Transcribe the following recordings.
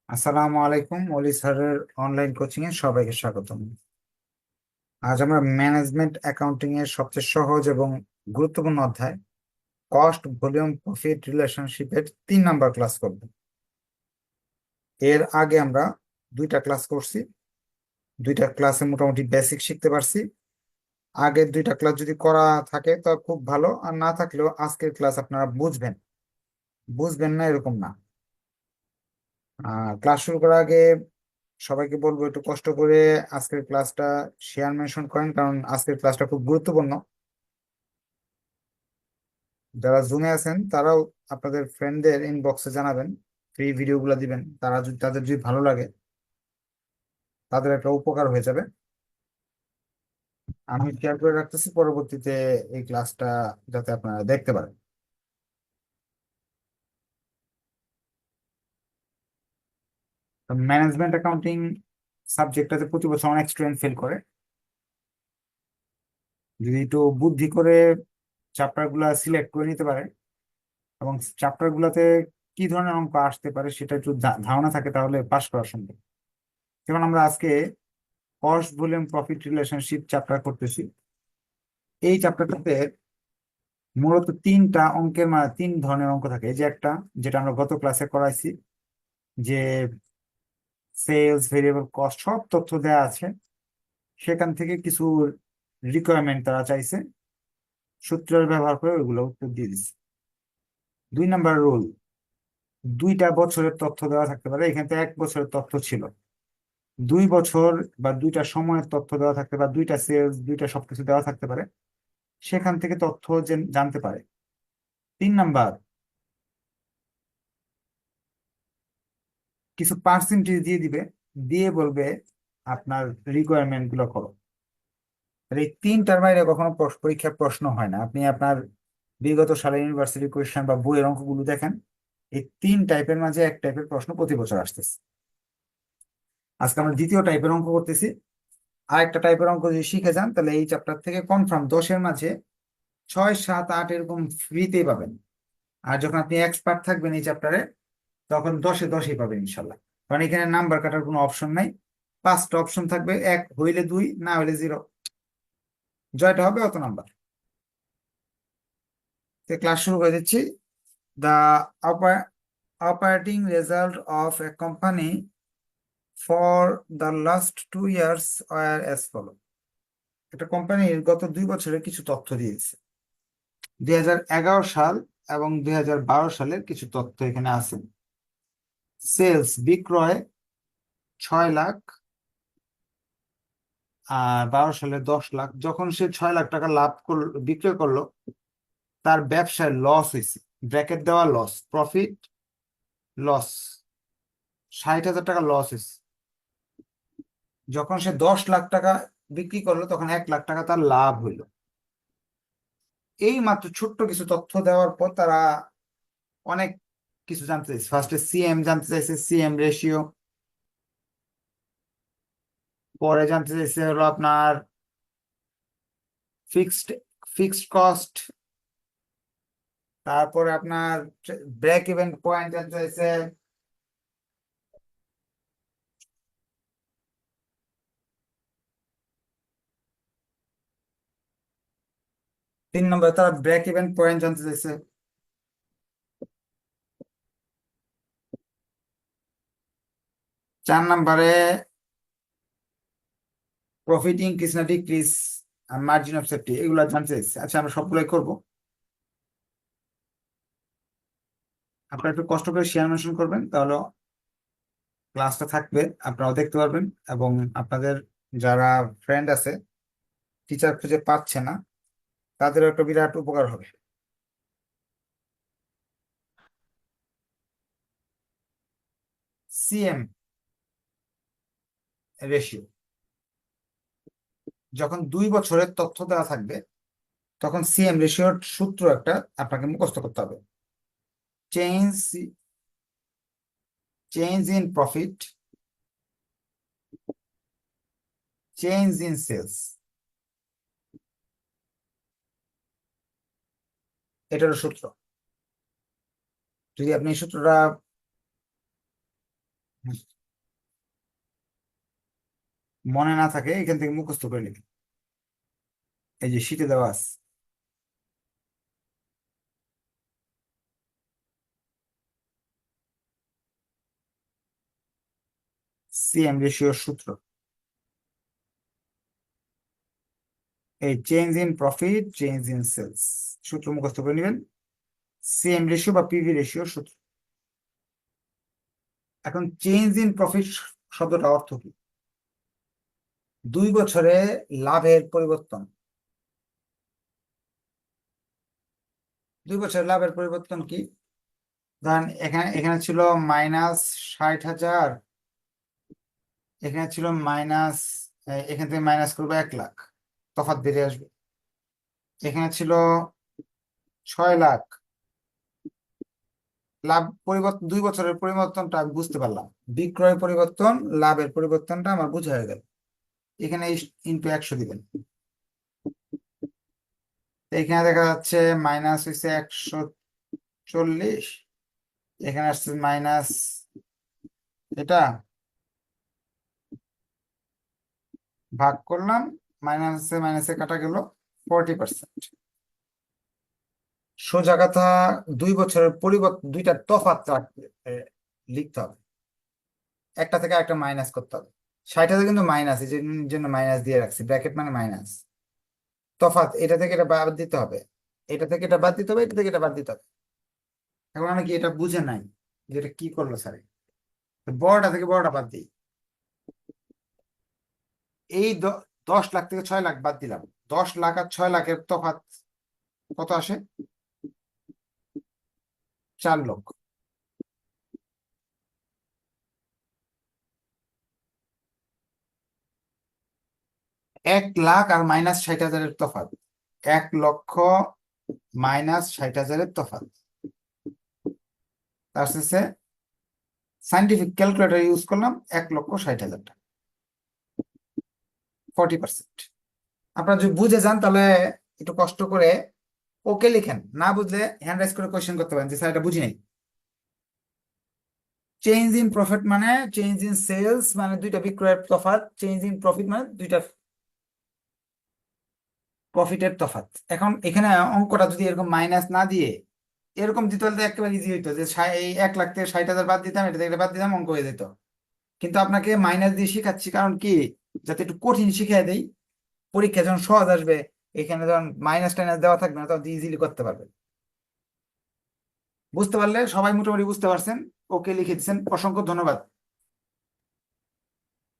আসসালামু আলাইকুম, অলি স্যারের অনলাইন কোচিং এ সবাইকে স্বাগতম। আজ আমরা ম্যানেজমেন্ট অ্যাকাউন্টিং এর সবচেয়ে সহজ এবং গুরুত্বপূর্ণ অধ্যায় কস্ট ভলিউম প্রফিট রিলেশনশিপের 3 নম্বর ক্লাস করব। এর আগে আমরা দুইটা ক্লাস করছি। দুইটা ক্লাসে মোটামুটি বেসিক শিখতে পারছি। আগের দুইটা ক্লাস যদি করা থাকে তা খুব ভালো, আর না থাকলেও আজকের ক্লাস আপনারা বুঝবেন। বুঝবেন না এরকম না। ক্লাস শুরু করার আগে সবাইকে বলবো একটু কষ্ট করে আজকের ক্লাসটা শেয়ার মেনশন করেন, কারণ আজকের ক্লাসটা খুব গুরুত্বপূর্ণ। যারা জুমে আছেন তারাও আপনাদের ফ্রেন্ডদের ইনবক্সে জানাবেন, ফ্রি ভিডিওগুলো দিবেন। তারা যদি তাদের যদি ভালো লাগে, তাদের একটা উপকার হয়ে যাবে। আমি শেয়ার করে রাখতেছি পরবর্তীতে এই ক্লাসটা যাতে আপনারা দেখতে পারেন। ম্যানেজমেন্ট অ্যাকাউন্টিং সাবজেক্টটাতে প্রতি বছর অনেক স্টুডেন্ট ফেল করে। যদি একটু বুদ্ধি করে চ্যাপ্টার গুলা সিলেক্ট করে নিতে পারে এবং চ্যাপ্টার গুলাতে কি ধরনের অঙ্ক আসতে পারে সেটা একটু ধারণা থাকে, তাহলে পাশ করা সম্ভব। যেমন আমরা আজকে cost volume profit relationship chapter করতেছি। এই চ্যাপ্টারটাতে মূলত তিনটা অঙ্কের, মানে তিন ধরনের অঙ্ক থাকে। এই যে একটা, যেটা আমরা গত ক্লাসে করাইছি, যে সেলস ভেরিয়েবল কস্ট সব তথ্য দেওয়া আছে, সেখান থেকে কিছু রিকোয়ারমেন্ট তারা চাইছে, সূত্রের ব্যবহার করে ওইগুলো উত্তর দিয়ে দিচ্ছে। 2 নম্বর রুল, 2টা বছরের তথ্য দেওয়া থাকতে পারে। এখানে তো 1 বছরের তথ্য ছিল। 2 বছর বা 2টা সময়ের তথ্য দেওয়া থাকতে পারে, 2টা সেলস, 2টা সবকিছু দেওয়া থাকতে পারে, সেখান থেকে তথ্য জানতে পারে। 3 নম্বর, কিছু পার্সেন্টেজ দিয়ে দিবে, দিয়ে বলবে আপনার রিকোয়ারমেন্ট গুলো করো। আর এই তিনটার বাইরে কখনো পরীক্ষার প্রশ্ন হয় না। আপনি আপনার বিগত সালের ইউনিভার্সিটি কোয়েশ্চেন বা বইয়ের অঙ্কগুলো দেখেন, এই 3 টাইপের মাঝে এক টাইপের প্রশ্ন প্রতি বছর আসতেছে। আজকে আমরা দ্বিতীয় টাইপের অঙ্ক করতেছি। আরেকটা টাইপের অঙ্ক যদি শিখে যান, তাহলে এই চ্যাপ্টার থেকে কনফার্ম 10-এর মাঝে 6, 7, 8 এরকম ফ্রিতেই পাবেন। আর যখন আপনি এক্সপার্ট থাকবেন এই চ্যাপ্টারে, তখন 10-এ 10ই পাবেন ইনশাল্লাহ। কারণ এখানে নাম্বার কাটার কোনো অপশন নাই। 5টা অপশন থাকবে, 1 হইলে 2, না হইলে 0। জয়টা হবে অত নাম্বার। ক্লাস শুরু করে দিচ্ছি। The operating result of a company for the last 2 years are as follow. একটা কোম্পানির গত 2 বছরের কিছু তথ্য দিয়েছে। 2011 সাল এবং 2012 সালের কিছু তথ্য এখানে আছে। সেলস, বিক্রয় 6 লাখ, আর 12 সালে 10 লাখ। যখন সে 6 লাখ টাকা লাভ করলো, বিক্রয় করলো, তার ব্যবসায় লস হয়েছে। ব্র্যাকেট দেওয়া লস, প্রফিট লস, 60,000 টাকা লস হয়েছে। যখন সে 10 লাখ টাকা বিক্রি করলো, তখন 1 লাখ টাকা তার লাভ হইলো। এই মাত্র ছোট্ট কিছু তথ্য দেওয়ার পর তারা অনেক কিছু জানতে চাইছে। ফার্স্টে সিএম জানতে চাইছে, সিএম রেশিও। পরে জানতে চাইছে হলো আপনার ফিক্সড ফিক্সড কস্ট। তারপরে আপনার ব্রেক ইভেন পয়েন্ট জানতে চাইছে। 3 নম্বরে তারা ব্রেক ইভেন পয়েন্ট জানতে চাইছে। 4 নম্বরে প্রফিট ইনক্রিজ না ডিক্রিজ, আর মার্জিন অফ সেফটি, এগুলো জানতে চাইছে। আচ্ছা, আমরা সবগুলোই করবো। আপনারা একটু কষ্ট করে শেয়ার মেনশন করবেন, তাহলে ক্লাসটা থাকবে, আপনারাও দেখতে পারবেন। এবং আপনাদের যারা ফ্রেন্ড আছে, টিচার খুঁজে পাচ্ছে না, তাদেরও একটা বিরাট উপকার হবে। সিএম রেশিও, যখন 2 বছরের তথ্য দেওয়া থাকবে, তখন সিএম রেশিওর সূত্র একটা আপনাকে মুখস্থ করতে হবে। Change change in profit, change in sales, এটারও সূত্র। যদি আপনি এই সূত্রটা মনে না থাকে এখান থেকে মুখস্থ করে নিবি, এই যে শীটে দেওয়া আছে। সিএম রেশিওর সূত্র, এই change in profit change in sales, সূত্র মুখস্থ করে নেবেন। সিএম রেশিও বা পিভি রেশিওর সূত্র। এখন চেঞ্জ ইন প্রফিট শব্দটা অর্থ কি? 2 বছরে লাভের পরিবর্তন। 2 বছরের লাভের পরিবর্তন কি? ধরেন এখানে এখানে ছিল -60,000, এখানে ছিল মাইনাস, এখান থেকে মাইনাস করবো 1 লাখ, তফাৎ বেরিয়ে আসবে। এখানে ছিল 6 লাখ, লাভ পরিবর্তন 2 বছরের পরিবর্তনটা আমি বুঝতে পারলাম, বিক্রয় পরিবর্তন লাভের পরিবর্তনটা আমার বোঝা হয়ে গেল। এখানে ইন্টু 100 দিবেন। তো এখানে দেখা যাচ্ছে মাইনাস হয়েছে 140, এখানে আসছে মাইনাস, এটা ভাগ করলাম, মাইনাসে মাইনাসে কাটা গেল 40%। সোজা কথা, 2 বছরের পরিবর্তন, দুইটা তফাৎ লিখতে হবে, একটা থেকে একটা মাইনাস করতে হবে। 60,000 কিন্তু মাইনাস, এই জন্য মাইনাস দিয়ে রাখছি, ব্র্যাকেট মানে মাইনাস। তফাৎ এটা থেকে এটা বাদ দিতে হবে, এটা থেকে এটা বাদ দিতে হবে, এটা থেকে এটা বাদ দিতে হবে। এখন আমি কি এটা বুঝে নাই যে এটা কি করলো স্যার? বড়টা থেকে বড়টা বাদ দিই। এই 10 লাখ থেকে 6 লাখ বাদ দিলাম, 10 লাখ আর 6 লাখের তফাৎ কত আসে? 4 লক্ষ। 1 লাখ আর -60,000-এর তফাৎ, 1 লক্ষ -60,000-এর তফাৎ। তার শেষে সাইন্টিফিক ক্যালকুলেটর ইউজ করলাম, 1,60,000 টাকা, 40%। আপনারা যদি বুঝে যান তাহলে একটু কষ্ট করে ওকে লিখেন, না বুঝলে হ্যান্ড রাইজ করে কোয়েশ্চেন করতে পারেন যে স্যার এটা বুঝি নাই। চেঞ্জ ইন প্রফিট মানে চেঞ্জ ইন সেলস, মানে দুইটা বিক্রয়ের তফাৎ। চেঞ্জ ইন প্রফিট মানে দুইটা প্রফিটের তফাৎ। এখন এখানে অঙ্কটা যদি এরকম মাইনাস না দিয়ে এরকম দিতে হলে তো একেবারে ইজি হইতো, যে এই 1 লাখ থেকে 60,000 বাদ দিতাম, এটা থেকে এটা বাদ দিতাম, অঙ্ক হয়ে যেত। কিন্তু আপনাকে মাইনাস দিয়ে শিখাচ্ছি কারণ কি, যাতে একটু কঠিন শিখিয়ে দেই, পরীক্ষা যখন সহজ আসবে, এখানে যখন মাইনাস টাইনাস দেওয়া থাকবে না, তখন ইজিলি করতে পারবেন। বুঝতে পারলে সবাই মোটামুটি বুঝতে পারছেন, ওকে লিখে দিচ্ছেন, অসংখ্য ধন্যবাদ।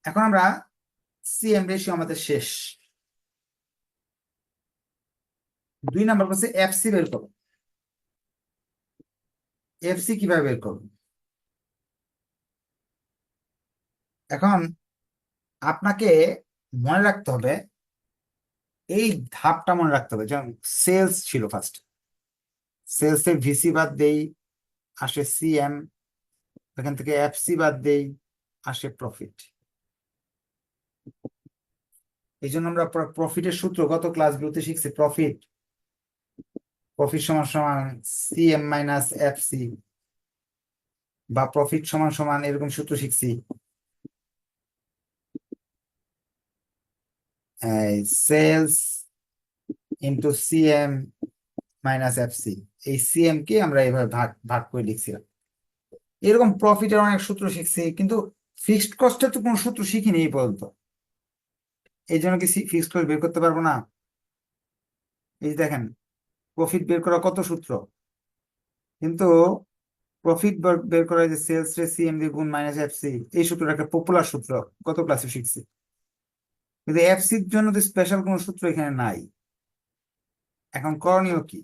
এখন আমরা সিএম রেশিও আমাদের শেষ। 2 নাম্বার হচ্ছে এফসি বের করো। এফসি কিভাবে বের করবো? এখন আপনাকে মনে রাখতে হবে, এই ধাপটা মনে রাখতে হবে। যেমন সেলস ছিল ফার্স্ট, সেলস এর ভিসি বাদ দেই, আসে সিএম, এখান থেকে এফসি বাদ দেই, আসে প্রফিট। এই জন্য আমরা প্রফিটের সূত্র গত ক্লাসগুলোতে শিখছি, প্রফিট, প্রফিট সমান সমান সিএম মাইনাস এফসি, বা প্রফিট সমান সমান এরকম সূত্র শিখছি, sales into CM minus FC. এই সিএম কে আমরা এইভাবে ভাগ ভাগ করে লিখছিলাম। এরকম প্রফিটের অনেক সূত্র শিখছি, কিন্তু ফিক্সড কস্টের তো কোনো সূত্র শিখিনি এই পর্যন্ত। এই জন্য কি ফিক্সড কস্ট বের করতে পারবো না? এই যে দেখেন, প্রফিট বের করা কত সূত্র, কিন্তু প্রফিট বের করা, যে সেলস রে সিএম দিয়ে গুণ মাইনাস এফসি, এই সূত্রটা একটা পপুলার সূত্র, গত ক্লাসে শিখছি। কিন্তু এফসির জন্য তো স্পেশাল কোনো সূত্র এখানে নাই। এখন করণীয় কি?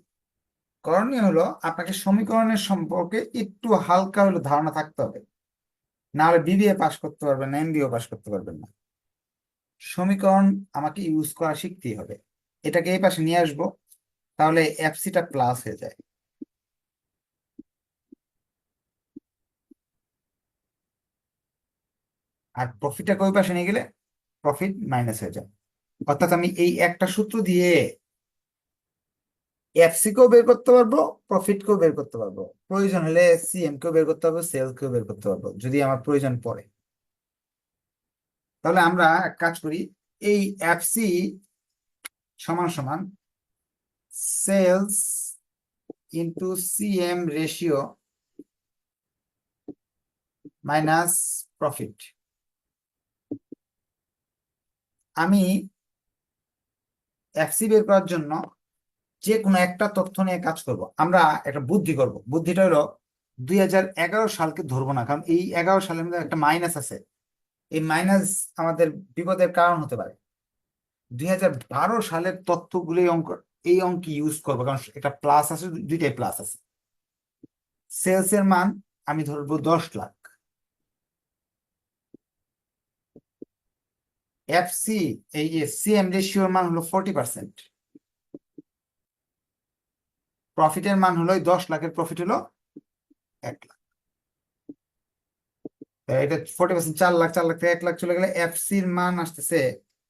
করণীয় হলো আপনাকে সমীকরণের সম্পর্কে একটু হালকা হলো ধারণা থাকতে হবে, না হলে বিবিএ পাস করতে পারবেন না, এমবিএ পাস করতে পারবেন না। সমীকরণ আমাকে ইউজ করা শিখতেই হবে। এটাকে এই পাশে নিয়ে আসবো, তাহলে এফসিটা প্লাস হয়ে যায়, আর প্রফিটটাকে ওই পাশে নিয়ে গেলে প্রফিট মাইনাস হয়ে যায়। অর্থাৎ আমি এই একটা সূত্র দিয়ে এফসি কেও বের করতে পারবো, প্রফিট কেও বের করতে পারবো, প্রয়োজন হলে সিএম কেও বের করতে পারবো, সেল কেও বের করতে পারবো যদি আমার প্রয়োজন পড়ে। তাহলে আমরা এক কাজ করি, এই এফসি সমান সমান sales into CM ratio minus profit. আমি এফসি বের করার জন্য যে কোনো একটা তথ্য নিয়ে কাজ করব। আমরা একটা বুদ্ধি করব, বুদ্ধিটা হলো 2011 সালকে ধরবো না, কারণ এই 11 সালের মধ্যে একটা মাইনাস আছে। এই মাইনাস আমাদের বিপদের কারণ হতে পারে। 2012 সালের তথ্যগুলো এই অঙ্ক ইউজ করবো, কারণ একটা প্লাস আছে, দুইটাই প্লাস আছে। সেলস এর মান আমি ধরবো 10 লাখ। এফসি এই যে সিএম রেশিওর মান হলো 40%। প্রফিটের মান হলো 10 লাখের প্রফিট হলো 1 লাখ। এটা 40%, 4 লাখ, 4 লাখ থেকে 1 লাখ চলে গেলে এফসির মান আসতেছে,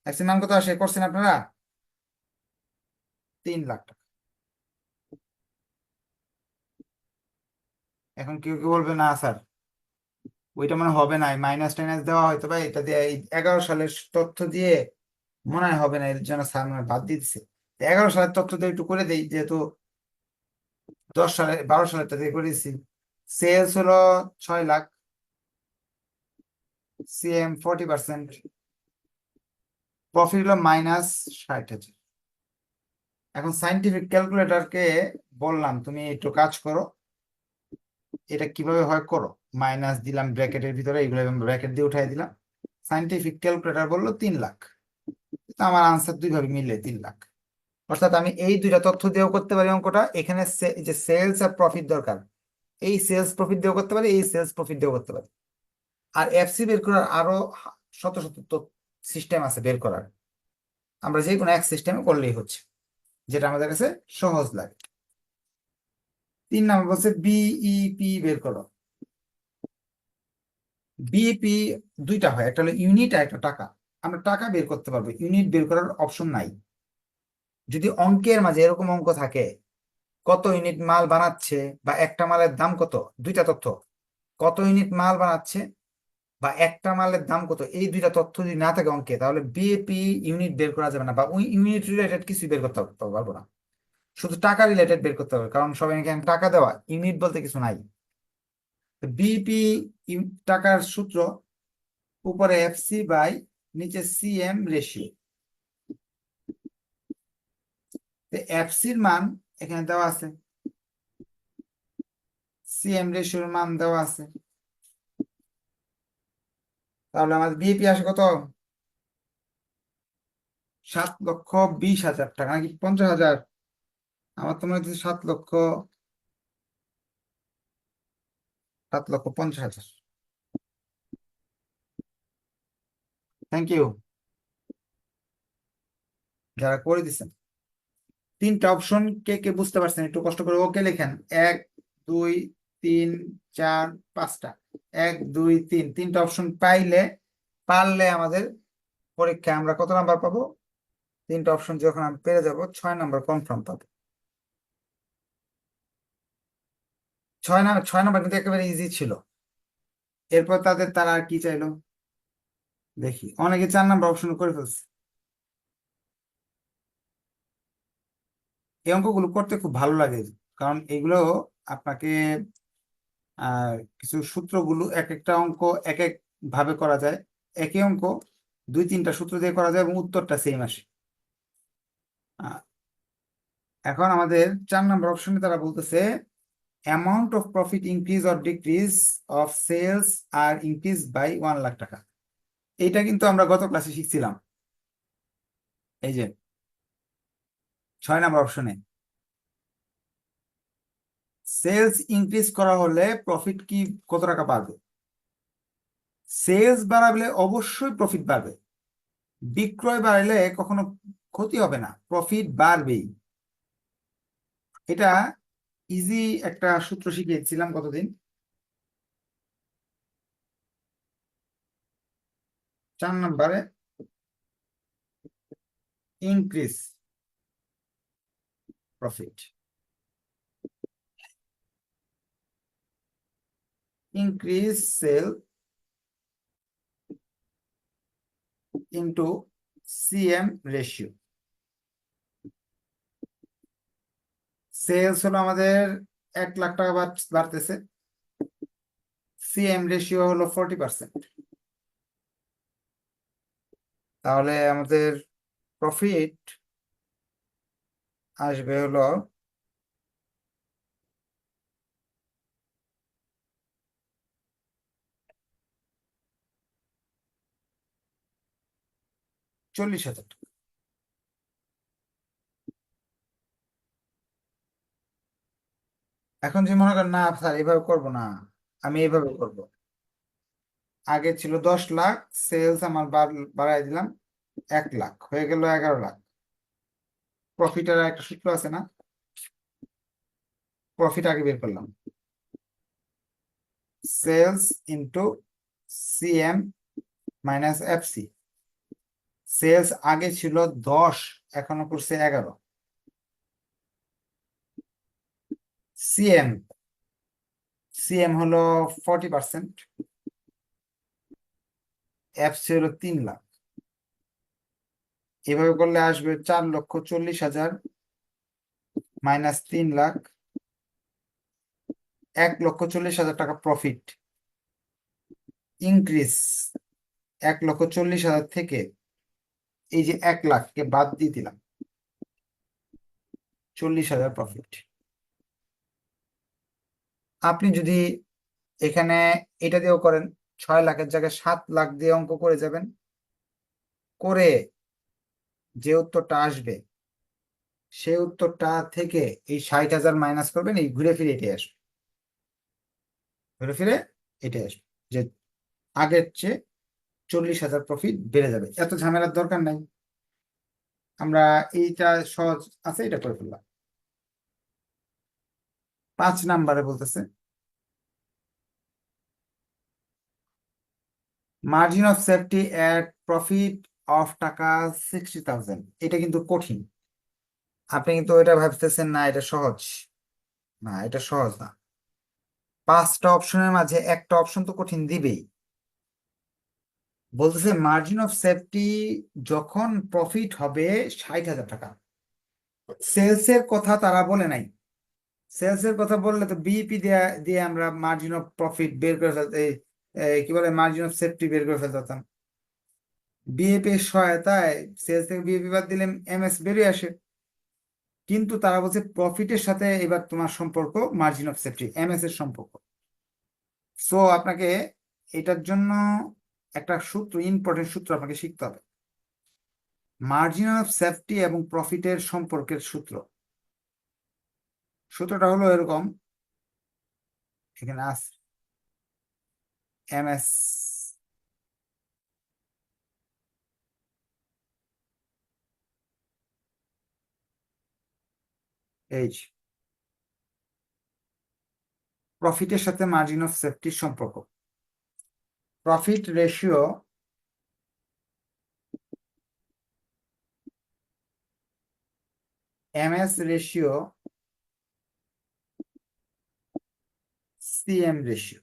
এফসির মান কত আসে করছেন আপনারা? 3 লাখ টাকা। এখন কেউ কেউ বলবে না স্যার, ওইটা মনে হবে না, মাইনাস টাইনাস দেওয়া হয়তো ভাই, এটা দিয়ে এই 11 সালের তথ্য দিয়ে মনে হয় হবে না, এর জন্য স্যার মনে হয় বাদ দিয়ে দিচ্ছে। 11 সালের তথ্য দিয়ে একটু করে দেই, যেহেতু 10 সালে 12 সালেরটা দিয়ে করে দিচ্ছি। সেলস হলো 6 লাখ, সিএম 40%, প্রফিট হলো -60,000। এখন সাইন্টিফিক ক্যালকুলেটরকে বললাম তুমি একটু কাজ করো, এটা কিভাবে হয় করো। মাইনাস দিলাম ব্র্যাকেটের ভিতরে, এগুলো ব্র্যাকেট দিয়ে উঠাই দিলাম। সাইন্টিফিক ক্যালকুলেটর বললো 3 লাখ, তো আমার আনসার দুইভাবে মিললে 3 লাখ। অর্থাৎ আমি এই দুইটা তথ্য দিয়েও করতে পারি অঙ্কটা। এখানে এই যে সেলস আর প্রফিট দরকার, এই সেলস প্রফিট দিয়েও করতে পারি, এই সেলস প্রফিট দিয়েও করতে পারি। আর এফসি বের করার আরো শত শত সিস্টেম আছে বের করার, আমরা যে কোনো এক সিস্টেমে করলেই হচ্ছে, যেটা আমাদের কাছে সহজ লাগে। 3 নম্বর বলছে বিইপি বের করো। বিইপি দুইটা হয়, একটা হলো ইউনিট আর একটা টাকা। আমরা টাকা বের করতে পারবো, ইউনিট বের করার অপশন নাই। যদি অঙ্কের মাঝে এরকম অঙ্ক থাকে, কত ইউনিট মাল বানাচ্ছে বা একটা মালের দাম কত, দুইটা তথ্য, কত ইউনিট মাল বানাচ্ছে বা একটা মালের দাম কত, এই দুইটা তথ্য যদি না থাকে অঙ্কে, তাহলে বিএপি ইউনিট বের করা যাবে না, বা ওই ইউনিট রিলেটেড কিছু বের করতে পারবো না। শুধু টাকা রিলেটেড বের করতে হবে, কারণ সবাই এখানে টাকা দেওয়া, ইউনিট বলতে কিছু নাই। বিপি টাকার সূত্র, উপরে এফসি বাই নিচে সিএম রেশিও। এফসির মান এখানে দেওয়া আছে, সিএম রেশিওর মান দেওয়া আছে। তাহলে আমাদের বিএপি আসে কত? 7,20,000 টাকা, নাকি 50,000? আমার তো মনে হচ্ছে 7,50,000। থ্যাংক ইউ যারা করে দিচ্ছেন। তিনটা অপশন কে কে বুঝতে পারছেন একটু কষ্ট করে ওকে লেখেন। 1, 2, 3, 4, 5টা, 1, 2, 3, তিনটা অপশন পারলে আমাদের পরীক্ষায় আমরা কত নাম্বার পাবো? তিনটা অপশন যখন আমি পেরে যাব, 6 নাম্বার কনফার্ম পাবো। 6 নাম্বার কিন্তু একেবারে ইজি ছিল। এরপর তারা আর কি চাইলো দেখি, অনেকে 4 নাম্বার অপশন করে ফেলছে। এই অঙ্কগুলো করতে খুব ভালো লাগে, কারণ এগুলো আপনাকে কিছু সূত্রগুলো, এক একটা অঙ্ক এক এক ভাবে করা যায়, একই অঙ্ক 2-3টা সূত্র দিয়ে করা যায় এবং উত্তরটা সেম আসে। আহ, এখন আমাদের 4 নাম্বার অপশনে তারা বলতেছে amount of profit increase or decrease of sales আর ইনক্রিজ বাই 1 লাখ টাকা। এইটা কিন্তু আমরা গত ক্লাসে শিখছিলাম। এই যে 6 নাম্বার অপশনে সেলস ইনক্রিজ করা হলে প্রফিট কি কত টাকা বাড়বে? সেলস বাড়ালে অবশ্যই প্রফিট বাড়বে, বিক্রয় বাড়লে কখনো ক্ষতি হবে না, প্রফিট বাড়বেই। এটা ইজি একটা সূত্র শিখিয়েছিলাম কতদিন, 4 নাম্বারে increase profit increase sale into CM ratio. Sales হলো আমাদের 1 লাখ টাকা বাড়তেছে, সিএম রেশিও হলো 40%, তাহলে আমাদের প্রফিট আসবে হলো 40,000 টাকা। এখন যে মনে করেন না স্যার এইভাবে করবো না, আমি এইভাবে করব। আগে ছিল 10 লাখ, সেলস আমার বাড়াই দিলাম 1 লাখ, হয়ে গেল 11 লাখ। প্রফিটের একটা সূত্র আছে না, প্রফিট আগে বের করলাম, sales into CM minus FC. Sales আগে ছিল 10, এখনো করছে 11। সিএম সিএম হলো 40%, এফসি হলো 3 লাখ। এভাবে করলে আসবে 4,40,000 মাইনাস 3 লাখ, 1,40,000 টাকা প্রফিট ইনক্রিজ। 1,40,000 থেকে এই যে 1 লাখকে বাদ দিয়ে দিলাম, 40,000 প্রফিট। আপনি যদি এখানে এটা দিয়েও করেন, 6 লাখের জায়গায় 7 লাখ দিয়ে অঙ্ক করে যাবেন, করে যে উত্তরটা আসবে সেই উত্তরটা থেকে এই 60,000 মাইনাস করবেন, এই ঘুরে ফিরে এটাই আসবে, ঘুরে ফিরে এটাই আসবে যে আগের চেয়ে 40,000 প্রফিট বেড়ে যাবে। এত ঝামেলার দরকার নাই, আমরা এইটা সহজ আছে, এটা করে ফেললাম। 5 নাম্বারে বলতেছে margin of safety at profit of টাকা 60,000। এটা কিন্তু কঠিন, আপনি কিন্তু এটা ভাবতেছেন না এটা সহজ, না এটা সহজ না। 5টা অপশনের মাঝে একটা অপশন তো কঠিন দিবেই। বলতেছে মার্জিন অফ সেফটি যখন প্রফিট হবে 60,000 টাকা। সেলস এর কথা তারা বলে নাই, সেলস এর কথা বললে তো বিইপি দিয়ে দিয়ে আমরা মার্জিন অফ প্রফিট বের করে ফেলতে, কি বলে মার্জিন অফ সেফটি বের করে ফেলতাম। বিএপি এর সহায়তায় সেলস থেকে বিএপি বাদ দিলে এমএস বেরিয়ে আসে, কিন্তু তারা বলছে প্রফিটের সাথে এবার তোমার সম্পর্ক মার্জিন অফ সেফটি এমএস এর সম্পর্ক। সো আপনাকে এটার জন্য একটা সূত্র, ইম্পর্টেন্ট সূত্র আপনাকে শিখতে হবে, মার্জিন অফ সেফটি এবং প্রফিটের সম্পর্কের সূত্র। সূত্রটা হলো এরকম, এখানে আছে এমএস এইচ, প্রফিটের সাথে মার্জিন অফ সেফটির সম্পর্ক। Profit ratio MS ratio CM ratio,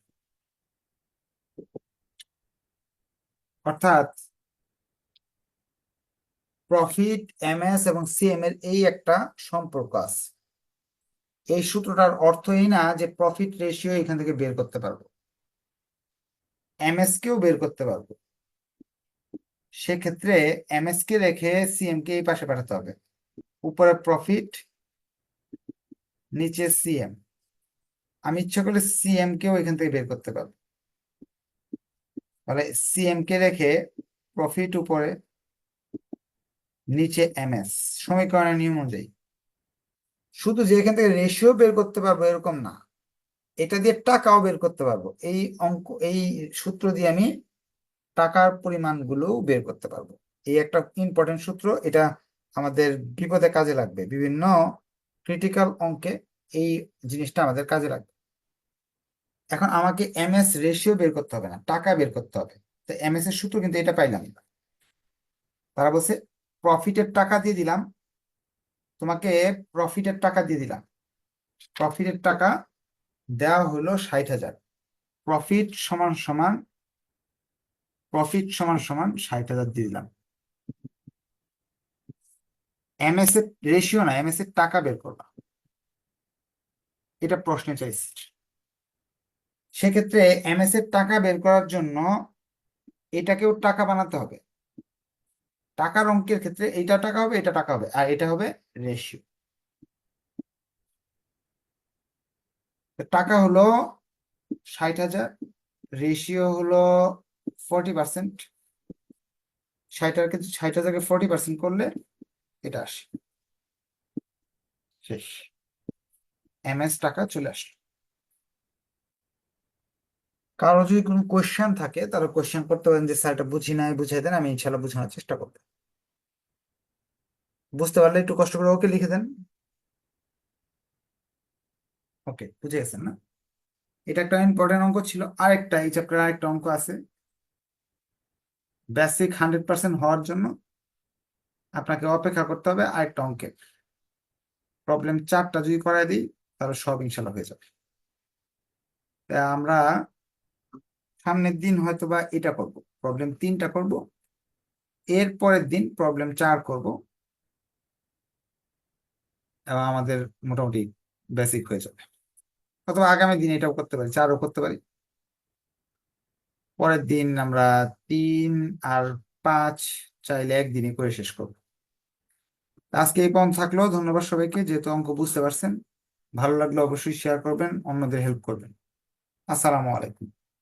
অর্থাৎ প্রফিট এমএস এবং সিএম এর এই একটা সম্পর্ক আছে। এই সূত্রটার অর্থ এই না যে প্রফিট রেশিও এখান থেকে বের করতে পারবো, এমএস কেও বের করতে পারবো। সেক্ষেত্রে এমএস কে রেখে সিএম কে এই পাশে পাঠাতে হবে, উপরে প্রফিট নিচে সিএম। আমি ইচ্ছা করলে সিএম কেও এখান থেকে বের করতে পারবো, তাহলে সিএম কে রেখে প্রফিট উপরে নিচে এমএস, সমীকরণের নিয়ম অনুযায়ী। শুধু যে এখান থেকে রেশিও বের করতে পারবো এরকম না, এটা দিয়ে টাকাও বের করতে পারবো। এই অঙ্ক, এই সূত্র দিয়ে আমি টাকার পরিমাণগুলো বের করতে পারবো। এই একটা ইম্পর্টেন্ট সূত্র, এটা আমাদের বিপদে কাজে লাগবে, বিভিন্ন ক্রিটিক্যাল অঙ্কে এই জিনিসটা আমাদের কাজে লাগবে। এখন আমাকে এমএস রেশিও বের করতে হবে না, টাকা বের করতে হবে। তো এমএস এর সূত্র কিন্তু এটা পাইলাম না, তারা বলছে প্রফিটের টাকা দিয়ে দিলাম, তোমাকে প্রফিটের টাকা দিয়ে দিলাম, প্রফিটের টাকা দেওয়া হলো 60,000। প্রফিট সমান সমান, প্রফিট সমান সমান 60,000 দিয়ে দিলাম। এমএস এর রেশিও না, এমএস এর টাকা বের করবা, এটা প্রশ্নে চাইছি। সেক্ষেত্রে এমএস এর টাকা বের করার জন্য এটাকেও টাকা বানাতে হবে। টাকার অঙ্কের ক্ষেত্রে এইটা টাকা হবে, এটা টাকা হবে, আর এটা হবে রেশিও। টাকা হলো 60,000, রেশিও হলো 40%। 60,000কে 40% করলে এটা আসে, শেষ। এমএস টাকা চলে আসলো। কারো যদি কোনো কোয়েশ্চেন থাকে তাহলে কোয়েশ্চেন করতে পারেন যে স্যার এটা বুঝি নাই, বুঝাই দেন, আমি ইনশাল্লাহ বোঝানোর চেষ্টা করবো। বুঝতে পারলে একটু কষ্ট করে ওকে লিখে দেন। ওকে, বুঝে গেছেন না? এটা একটা ইম্পর্টেন্ট অঙ্ক ছিল। আরেকটা এই চ্যাপ্টার আরেকটা অঙ্ক আছে, বেসিক 100% হওয়ার জন্য আপনাকে অপেক্ষা করতে হবে আরেকটা অঙ্কের। প্রবলেম 4টা যদি করাই দিই তাহলে সব ইনশাল্লাহ হয়ে যাবে। আমরা সামনের দিন হয়তো বা এটা করব, প্রবলেম 3টা করব, এর পরের দিন প্রবলেম 4 করব, এবং আমাদের মোটামুটি বেসিক হয়ে যাবে। অথবা আগামী দিন এটাও করতে পারি, 4ও করতে পারি। পরের দিন আমরা 3 আর 5 চাইলে একদিনই করে শেষ করব। আজকে এই পর্যন্ত থাকলো। ধন্যবাদ সবাইকে, যেহেতু অঙ্ক বুঝতে পারছেন। ভালো লাগলে অবশ্যই শেয়ার করবেন, অন্যদের হেল্প করবেন। আসসালামু আলাইকুম।